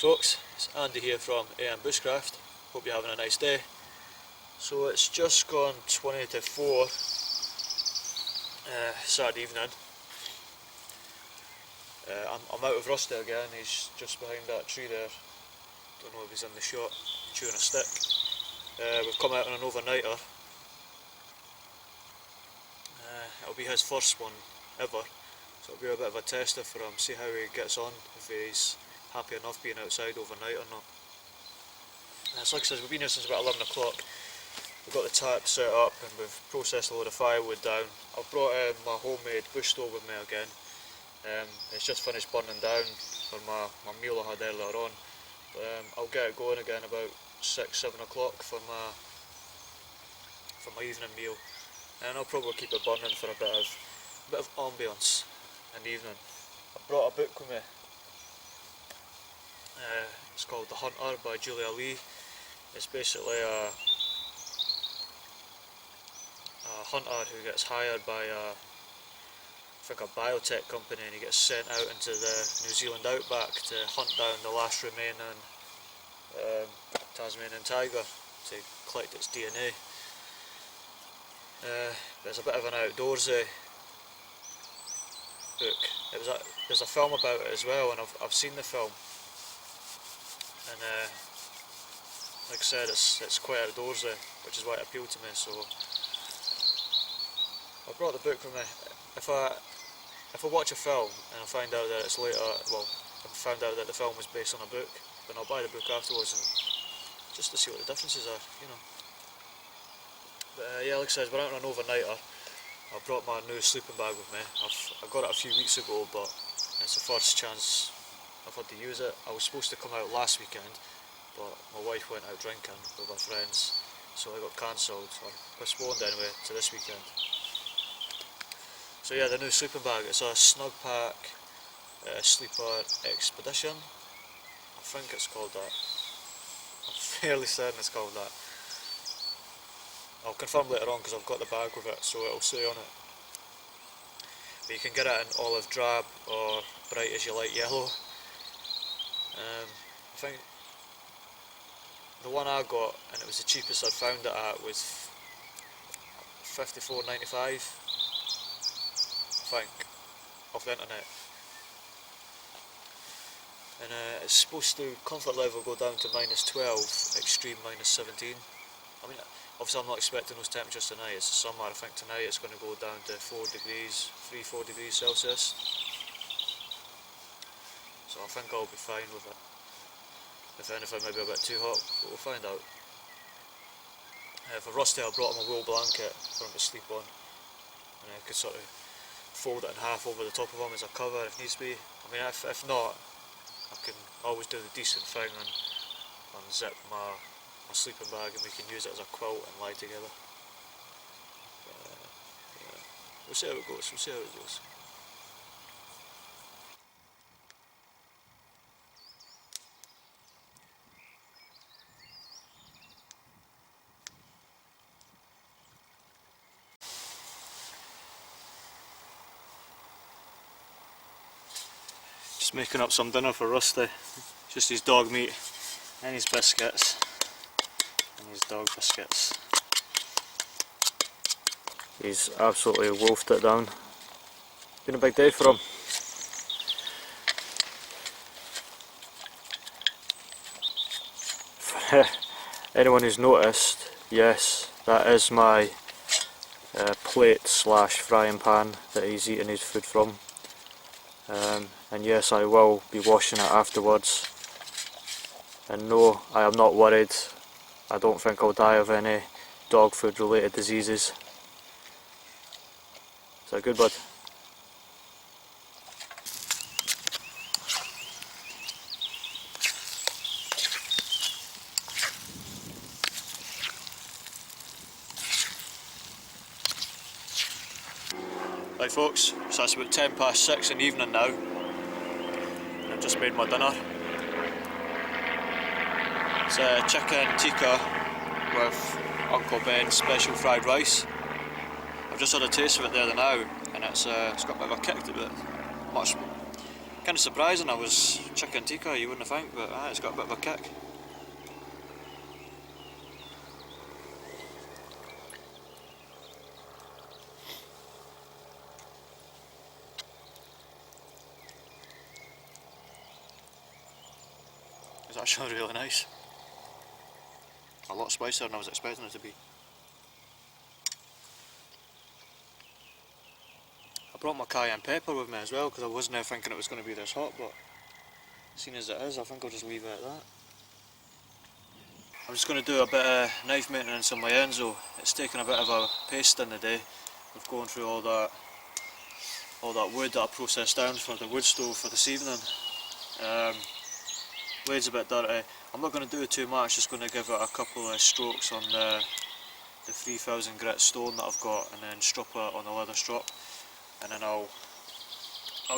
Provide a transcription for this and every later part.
folks, it's Andy here from Bushcraft. Hope you're having a nice day. So it's just gone 20 to 4 Saturday evening. I'm out with Rusty again. He's just behind that tree there. Don't know if he's in the shot, chewing a stick. We've come out on an overnighter. It'll be his first one ever, so it'll be a bit of a tester for him, see how he gets on, if he's happy enough being outside overnight or not. So like I said, we've been here since about 11 o'clock. We've got the tap set up and we've processed a load of firewood down. I've brought my homemade bush stove with me again. It's just finished burning down for my meal I had earlier on. But I'll get it going again about 6-7 o'clock for my evening meal. And I'll probably keep it burning for a bit of ambience in the evening. I brought a book with me. It's called The Hunter by Julia Lee. It's basically a hunter who gets hired by I think a biotech company, and he gets sent out into the New Zealand outback to hunt down the last remaining Tasmanian tiger to collect its DNA. There's a bit of an outdoorsy book. There's a film about it as well, and I've seen the film. And like I said, it's quite outdoorsy, which is why it appealed to me. So I brought the book with me. If I watch a film and I find out that it's later, well, I found out that the film was based on a book, then I'll buy the book afterwards, and just to see what the differences are, you know. But yeah, like I said, we're out on an overnighter. I brought my new sleeping bag with me. I got it a few weeks ago, but it's the first chance I've had to use it. I was supposed to come out last weekend, but my wife went out drinking with her friends, so I got cancelled, or postponed anyway, to this weekend. So yeah, the new sleeping bag, it's a Snugpak Sleeper Expedition. I think it's called that. I'm fairly certain it's called that. I'll confirm later on because I've got the bag with it, so it'll say on it. But you can get it in olive drab or bright as you like yellow. I think the one I got, and it was the cheapest I'd found it at, was $54.95, I think, off the internet. And it's supposed to, comfort level go down to -12, extreme -17. I mean, obviously I'm not expecting those temperatures tonight, it's the summer. I think tonight it's going to go down to 4 degrees Celsius. So I think I'll be fine with it. If anything, maybe a bit too hot, but we'll find out. For Rusty, I brought him a wool blanket for him to sleep on, and I could sort of fold it in half over the top of him as a cover if needs be. I mean, if not, I can always do the decent thing and unzip my sleeping bag, and we can use it as a quilt and lie together. Yeah. We'll see how it goes. Just making up some dinner for Rusty. Just his dog meat and his biscuits and his dog biscuits. He's absolutely wolfed it down. Been a big day for him. For anyone who's noticed, yes, that is my plate / frying pan that he's eating his food from. And yes, I will be washing it afterwards. And no, I am not worried. I don't think I'll die of any dog food related diseases. Is that good, bud? Right folks, so it's about 6:10 in the evening now, and I've just made my dinner. It's chicken tikka with Uncle Ben's special fried rice. I've just had a taste of it there now, and it's got a bit of a kick to it. Kind of surprising, I was chicken tikka, you wouldn't think, but it's got a bit of a kick. It's actually really nice. A lot spicier than I was expecting it to be. I brought my cayenne pepper with me as well because I wasn't thinking it was going to be this hot, but seeing as it is, I think I'll just leave it at that. I'm just going to do a bit of knife maintenance on my Enzo. It's taken a bit of a pace in the day of going through all that wood that I processed down for the wood stove for this evening. Blade's a bit dirty. I'm not going to do too much, just going to give it a couple of strokes on the 3000 grit stone that I've got, and then strop it on the leather strop, and then I'll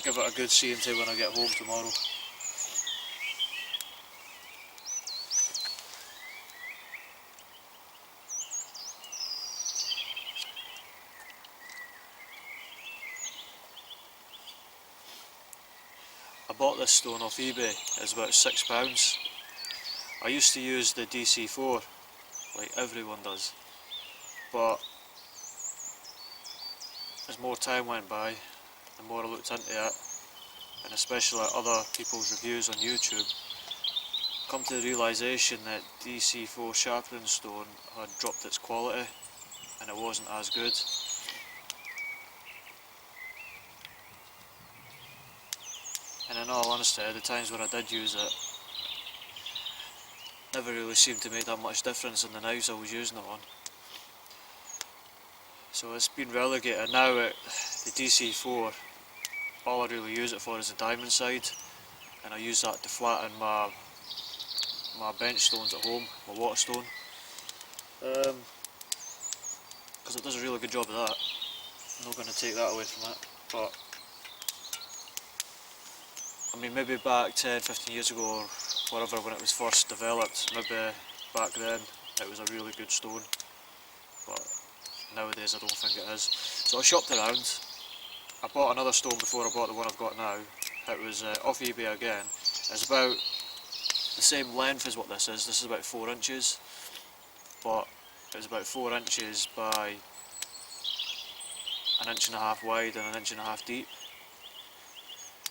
give it a good CMT when I get home tomorrow. I bought this stone off eBay. It's about £6. I used to use the DC4 like everyone does, but as more time went by, the more I looked into it, and especially other people's reviews on YouTube, come to the realisation that DC4 sharpening stone had dropped its quality and it wasn't as good. And in all honesty, the times when I did use it never really seemed to make that much difference in the knives I was using it on. So it's been relegated now at the DC4. All I really use it for is the diamond side, and I use that to flatten my bench stones at home, my water stone, because it does a really good job of that. I'm not going to take that away from it, but I mean, maybe back 10-15 years ago or whatever, when it was first developed, maybe back then it was a really good stone, but nowadays I don't think it is. So I shopped around. I bought another stone before I bought the one I've got now. It was off eBay again. It's about the same length as what this is. This is about 4 inches, but it was about 4 inches by 1.5 inches wide and 1.5 inches deep.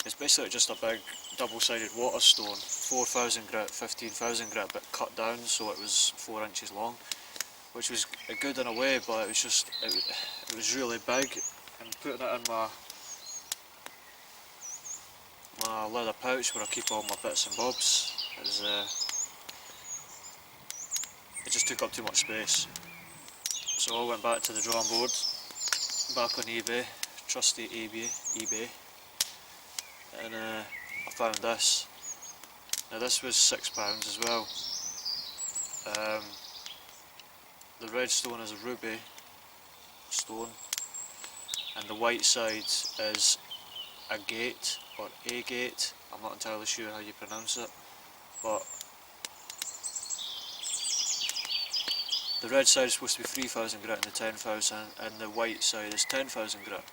It's basically just a big double-sided water stone, 4000 grit, 15,000 grit, but cut down so it was 4 inches long, which was good in a way, but it was just, it was really big, and putting it in my leather pouch where I keep all my bits and bobs, it just took up too much space. So I went back to the drawing board, back on eBay, trusty eBay. And I found this. Now this was £6 as well. The red stone is a ruby stone, and the white side is agate or agate. I'm not entirely sure how you pronounce it, but the red side is supposed to be 3000 grit and the 10,000, and the white side is 10,000 grit.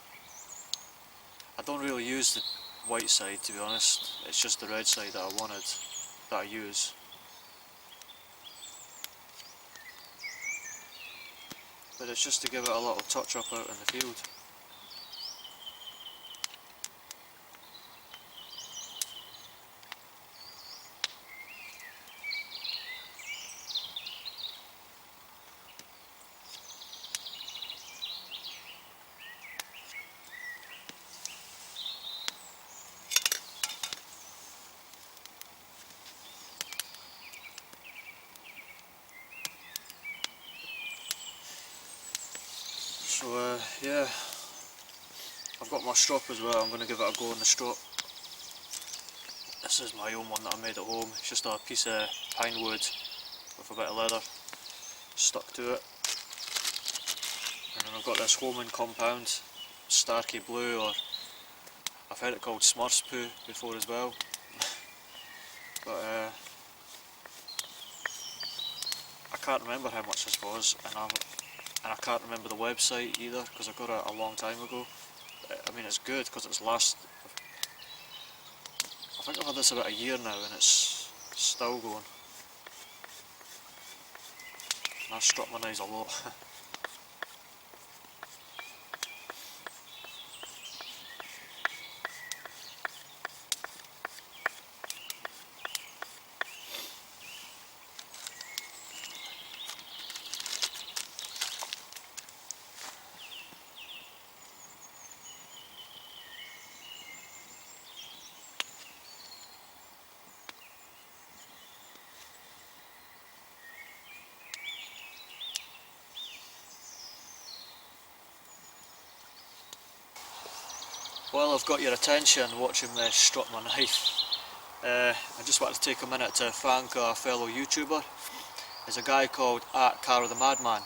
I don't really use the white side, to be honest. It's just the red side that I wanted, that I use. But it's just to give it a little touch up out in the field. So yeah, I've got my strop as well. I'm going to give it a go on the strop. This is my own one that I made at home. It's just a piece of pine wood with a bit of leather stuck to it. And then I've got this Holman compound, Starkey Blue, or I've heard it called Smurf's Poo before as well. But I can't remember how much this was, and I can't remember the website either because I got it a long time ago. I mean, it's good because it's I think I've had this about a year now and it's still going. And I've struck my knives a lot. Well, I've got your attention watching me strut my knife. I just wanted to take a minute to thank a fellow YouTuber. There's a guy called @CarOfTheMadman,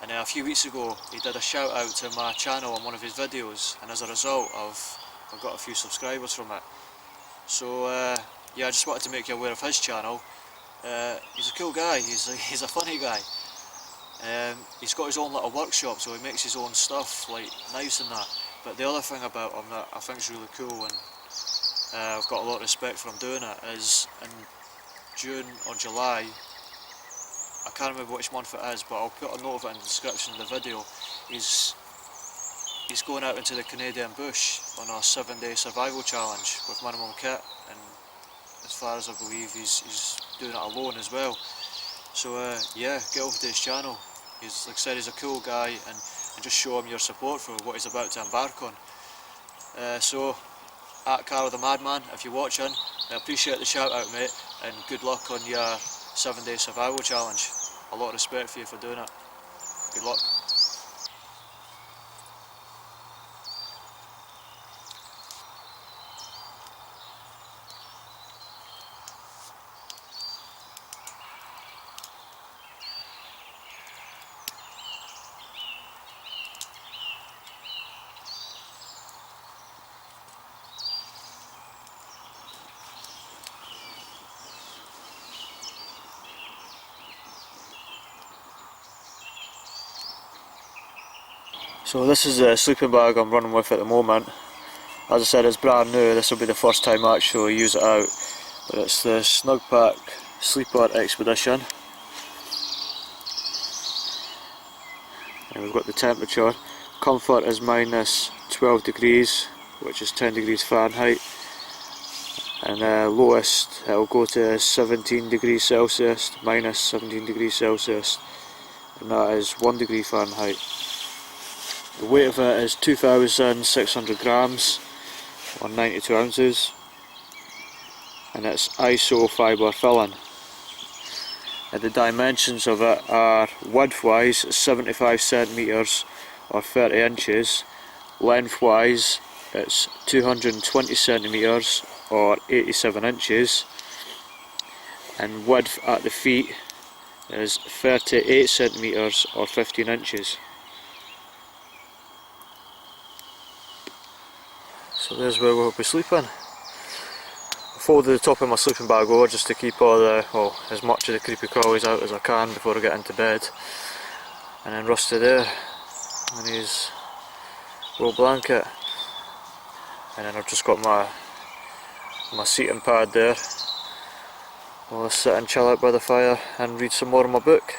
and a few weeks ago he did a shout out to my channel on one of his videos, and as a result I've got a few subscribers from it. So yeah, I just wanted to make you aware of his channel. He's a cool guy, he's a funny guy. He's got his own little workshop, so he makes his own stuff like knives and that. But the other thing about him that I think is really cool, and I've got a lot of respect for him doing it, is in June or July, I can't remember which month it is, but I'll put a note of it in the description of the video. He's going out into the Canadian bush on a 7-day survival challenge with minimum kit, and as far as I believe he's doing it alone as well. So yeah, get over to his channel. He's, like I said, he's a cool guy, and just show him your support for what he's about to embark on. So, @CarOfTheMadman, if you're watching, I appreciate the shout out, mate, and good luck on your 7-day survival challenge. A lot of respect for you for doing it. Good luck. So this is the sleeping bag I'm running with at the moment. As I said, it's brand new, this will be the first time I actually use it out. But it's the Snugpak Sleeper Expedition. And we've got the temperature. Comfort is minus 12 degrees, which is 10 degrees Fahrenheit. And lowest it will go to 17 degrees Celsius, minus 17 degrees Celsius. And that is 1 degree Fahrenheit. The weight of it is 2,600 grams, or 92 ounces, and it's iso fibre filling. And the dimensions of it are widthwise 75 centimetres or 30 inches, lengthwise it's 220 centimetres or 87 inches, and width at the feet is 38 centimetres or 15 inches. So there's where we'll be sleeping. I folded the top of my sleeping bag over just to keep all the, well, as much of the creepy crawlies out as I can before I get into bed. And then Rusty there, and his wool blanket. And then I've just got my seating pad there. I'll sit and chill out by the fire and read some more of my book.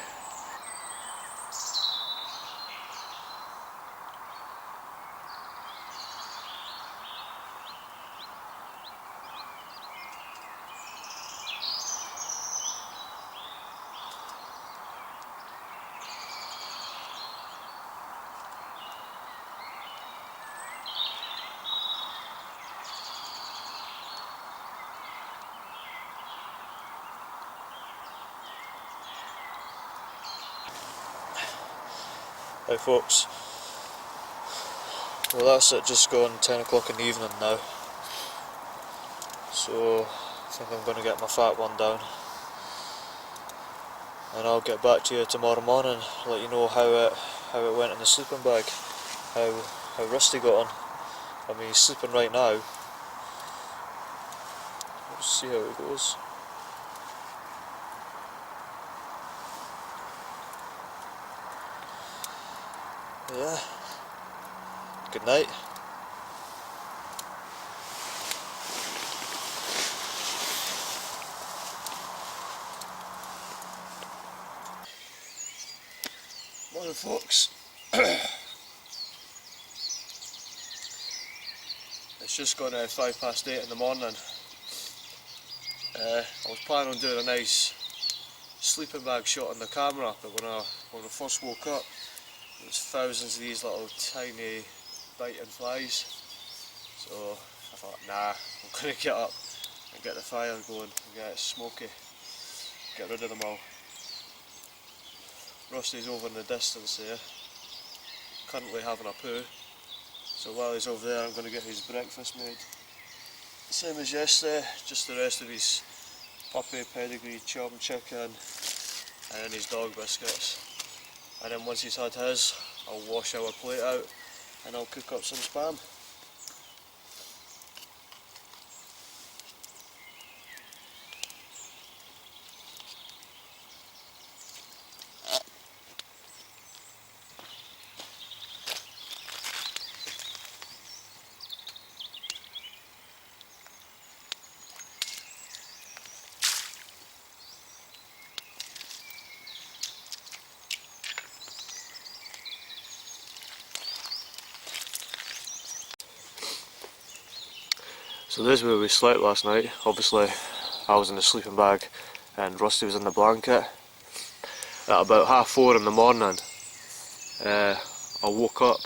Hey folks, well that's it, just gone 10 o'clock in the evening now, so I think I'm going to get my fat one down, and I'll get back to you tomorrow morning, let you know how it went in the sleeping bag, how Rusty got on. I mean, he's sleeping right now, we'll see how it goes. Yeah, good night. folks. It's just gone 8:05 in the morning. I was planning on doing a nice sleeping bag shot on the camera, but when I first woke up, there was thousands of these little tiny biting flies. So I thought, nah, I'm going to get up and get the fire going and get it smoky, get rid of them all. Rusty's over in the distance there, currently having a poo. So while he's over there, I'm going to get his breakfast made. Same as yesterday, just the rest of his puppy pedigree chum chicken and then his dog biscuits. And then once he's had his, I'll wash our plate out and I'll cook up some spam. So this is where we slept last night. Obviously I was in the sleeping bag and Rusty was in the blanket. At about 4:30 in the morning I woke up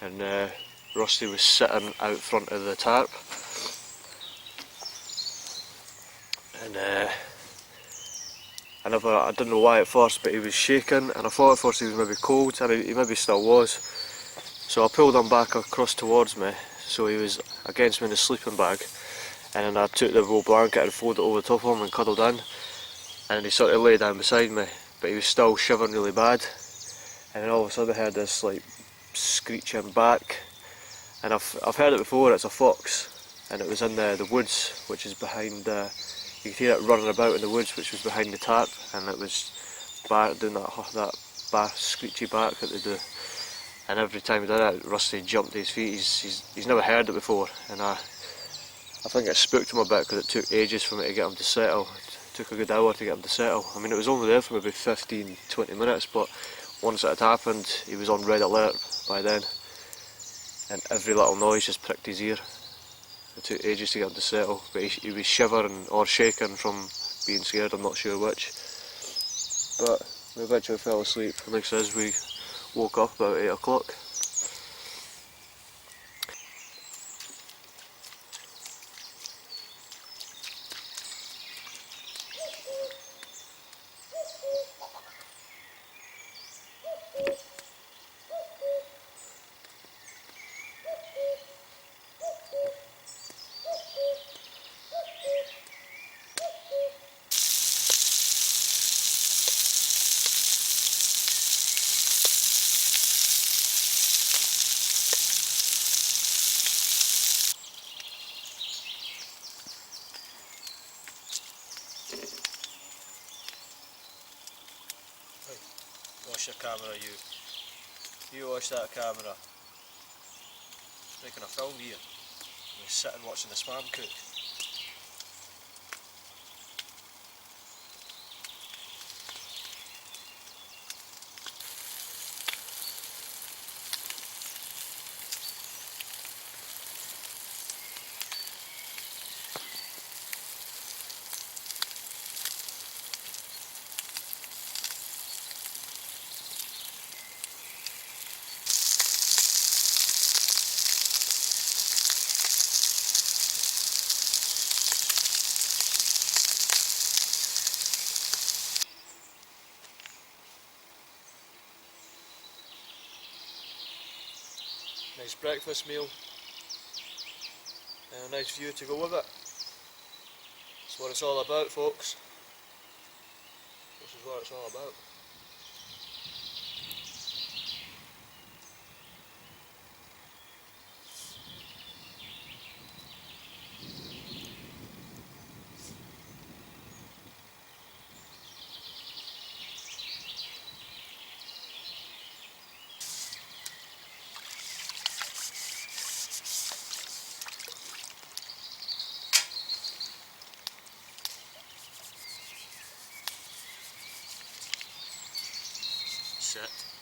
and Rusty was sitting out front of the tarp, and I didn't know why at first, but he was shaking and I thought at first he was maybe cold, and he maybe still was. So I pulled him back across towards me, so he was against me in the sleeping bag, and then I took the wool blanket and folded it over the top of him and cuddled in, and he sort of lay down beside me, but he was still shivering really bad. And then all of a sudden I heard this like screeching back, and I've heard it before. It's a fox, and it was in the woods, which is behind. You could hear it running about in the woods, which was behind the tarp, and it was doing that screechy bark that they do. And every time he did it, Rusty jumped to his feet. He's never heard it before, and I think it spooked him a bit because it took ages for me to get him to settle. It took a good hour to get him to settle. I mean, it was only there for maybe 15-20 minutes, but once it had happened, he was on red alert by then, and every little noise just pricked his ear. It took ages to get him to settle, but he was shivering or shaking from being scared, I'm not sure which. But we eventually fell asleep, and like I says, we woke up about 8 o'clock. Wash your camera, you. You wash that camera. Making a film here. We're sitting watching the spam cook. Nice breakfast meal and a nice view to go with it. That's what it's all about, folks. This is what it's all about. set.